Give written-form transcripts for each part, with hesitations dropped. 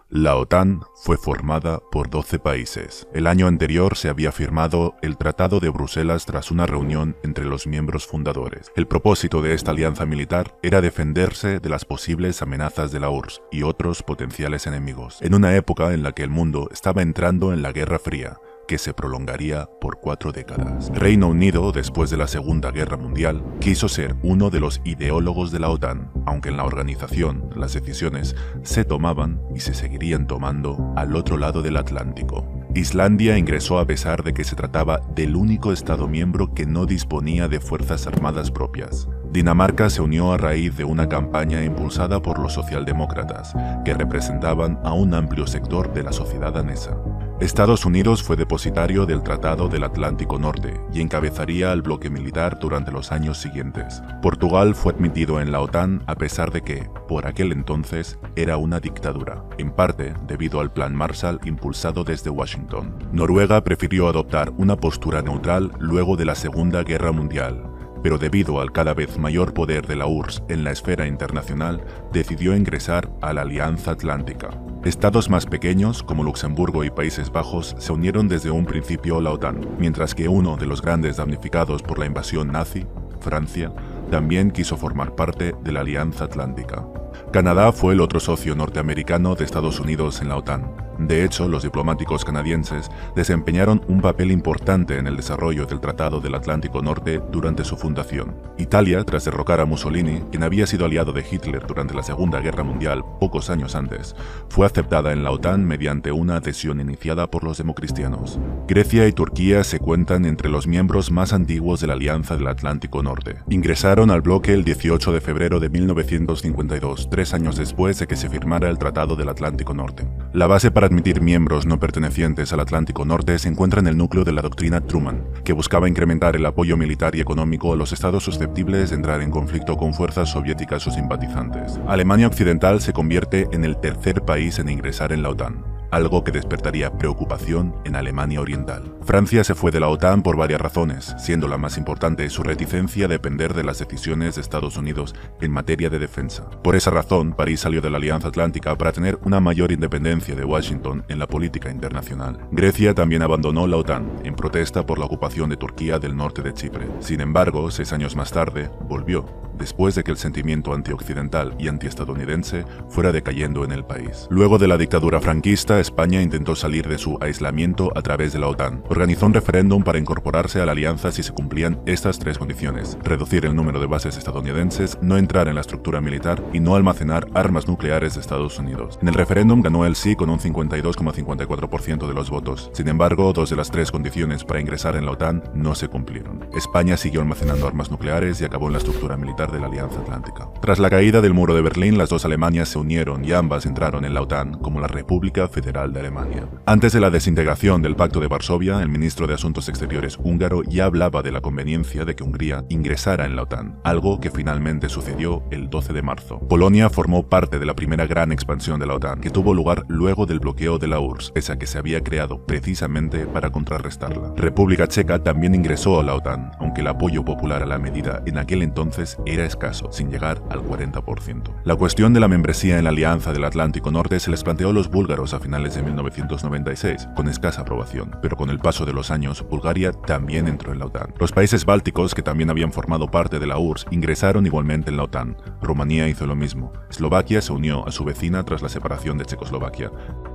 La OTAN fue formada por 12 países. El año anterior se había firmado el Tratado de Bruselas tras una reunión entre los miembros fundadores. El propósito de esta alianza militar era defenderse de las posibles amenazas de la URSS y otros potenciales enemigos, en una época en la que el mundo estaba entrando en la Guerra Fría, que se prolongaría por 4 décadas. Reino Unido, después de la Segunda Guerra Mundial, quiso ser uno de los ideólogos de la OTAN, aunque en la organización las decisiones se tomaban y se seguirían tomando al otro lado del Atlántico. Islandia ingresó a pesar de que se trataba del único Estado miembro que no disponía de fuerzas armadas propias. Dinamarca se unió a raíz de una campaña impulsada por los socialdemócratas, que representaban a un amplio sector de la sociedad danesa. Estados Unidos fue depositario del Tratado del Atlántico Norte y encabezaría al bloque militar durante los años siguientes. Portugal fue admitido en la OTAN a pesar de que, por aquel entonces, era una dictadura, en parte debido al Plan Marshall impulsado desde Washington. Noruega prefirió adoptar una postura neutral luego de la Segunda Guerra Mundial, pero debido al cada vez mayor poder de la URSS en la esfera internacional, decidió ingresar a la Alianza Atlántica. Estados más pequeños, como Luxemburgo y Países Bajos, se unieron desde un principio a la OTAN, mientras que uno de los grandes damnificados por la invasión nazi, Francia, también quiso formar parte de la Alianza Atlántica. Canadá fue el otro socio norteamericano de Estados Unidos en la OTAN. De hecho, los diplomáticos canadienses desempeñaron un papel importante en el desarrollo del Tratado del Atlántico Norte durante su fundación. Italia, tras derrocar a Mussolini, quien había sido aliado de Hitler durante la Segunda Guerra Mundial pocos años antes, fue aceptada en la OTAN mediante una adhesión iniciada por los democristianos. Grecia y Turquía se cuentan entre los miembros más antiguos de la Alianza del Atlántico Norte. Ingresaron al bloque el 18 de febrero de 1952, 3 años después de que se firmara el Tratado del Atlántico Norte. La base para admitir miembros no pertenecientes al Atlántico Norte se encuentra en el núcleo de la doctrina Truman, que buscaba incrementar el apoyo militar y económico a los estados susceptibles de entrar en conflicto con fuerzas soviéticas o simpatizantes. Alemania Occidental se convierte en el tercer país en ingresar en la OTAN, algo que despertaría preocupación en Alemania Oriental. Francia se fue de la OTAN por varias razones, siendo la más importante su reticencia a depender de las decisiones de Estados Unidos en materia de defensa. Por esa razón, París salió de la Alianza Atlántica para tener una mayor independencia de Washington en la política internacional. Grecia también abandonó la OTAN, en protesta por la ocupación de Turquía del norte de Chipre. Sin embargo, 6 años más tarde, volvió, después de que el sentimiento antioccidental y antiestadounidense fuera decayendo en el país. Luego de la dictadura franquista, España intentó salir de su aislamiento a través de la OTAN. Organizó un referéndum para incorporarse a la alianza si se cumplían estas 3 condiciones: reducir el número de bases estadounidenses, no entrar en la estructura militar y no almacenar armas nucleares de Estados Unidos. En el referéndum ganó el sí con un 52,54% de los votos. Sin embargo, 2 de las 3 condiciones para ingresar en la OTAN no se cumplieron. España siguió almacenando armas nucleares y acabó en la estructura militar de la Alianza Atlántica. Tras la caída del muro de Berlín, las 2 Alemanias se unieron y ambas entraron en la OTAN como la República Federal de Alemania. Antes de la desintegración del Pacto de Varsovia, el ministro de Asuntos Exteriores húngaro ya hablaba de la conveniencia de que Hungría ingresara en la OTAN, algo que finalmente sucedió el 12 de marzo. Polonia formó parte de la primera gran expansión de la OTAN, que tuvo lugar luego del bloqueo de la URSS, pese a que se había creado precisamente para contrarrestarla. República Checa también ingresó a la OTAN, aunque el apoyo popular a la medida en aquel entonces era escaso, sin llegar al 40%. La cuestión de la membresía en la Alianza del Atlántico Norte se les planteó a los búlgaros a finales de 1996, con escasa aprobación, pero con el paso de los años, Bulgaria también entró en la OTAN. Los países bálticos, que también habían formado parte de la URSS, ingresaron igualmente en la OTAN. Rumanía hizo lo mismo. Eslovaquia se unió a su vecina tras la separación de Checoslovaquia.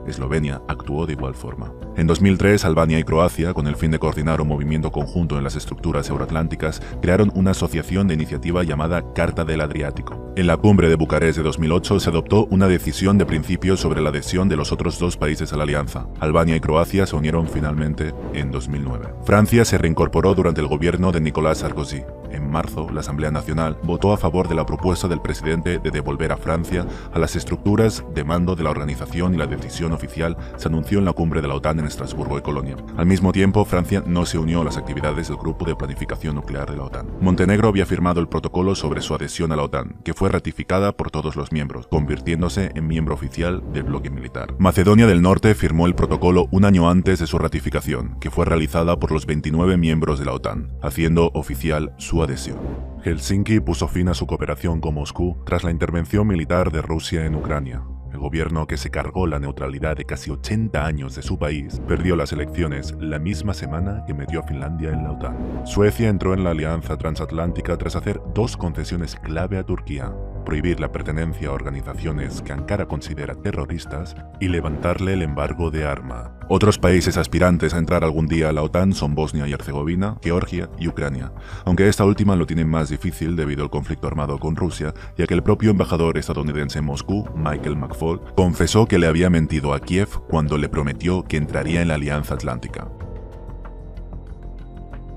Eslovenia actuó de igual forma. En 2003, Albania y Croacia, con el fin de coordinar un movimiento conjunto en las estructuras euroatlánticas, crearon una asociación de iniciativa llamada Carta del Adriático. En la cumbre de Bucarest de 2008 se adoptó una decisión de principio sobre la adhesión de los otros 2 países a la alianza. Albania y Croacia se unieron finalmente en 2009. Francia se reincorporó durante el gobierno de Nicolas Sarkozy. En marzo, la Asamblea Nacional votó a favor de la propuesta del presidente de devolver a Francia a las estructuras de mando de la organización y la decisión oficial se anunció en la cumbre de la OTAN en Estrasburgo y Colonia. Al mismo tiempo, Francia no se unió a las actividades del Grupo de Planificación Nuclear de la OTAN. Montenegro había firmado el protocolo sobre su adhesión a la OTAN, que fue ratificada por todos los miembros, convirtiéndose en miembro oficial del bloque militar. Macedonia del Norte firmó el protocolo un año antes de su ratificación, que fue realizada por los 29 miembros de la OTAN, haciendo oficial su adhesión. Helsinki puso fin a su cooperación con Moscú tras la intervención militar de Rusia en Ucrania. El gobierno, que se cargó la neutralidad de casi 80 años de su país, perdió las elecciones la misma semana que metió a Finlandia en la OTAN. Suecia entró en la alianza transatlántica tras hacer dos concesiones clave a Turquía: prohibir la pertenencia a organizaciones que Ankara considera terroristas y levantarle el embargo de arma. Otros países aspirantes a entrar algún día a la OTAN son Bosnia y Herzegovina, Georgia y Ucrania, aunque esta última lo tiene más difícil debido al conflicto armado con Rusia, ya que el propio embajador estadounidense en Moscú, Michael McFaul, confesó que le había mentido a Kiev cuando le prometió que entraría en la Alianza Atlántica.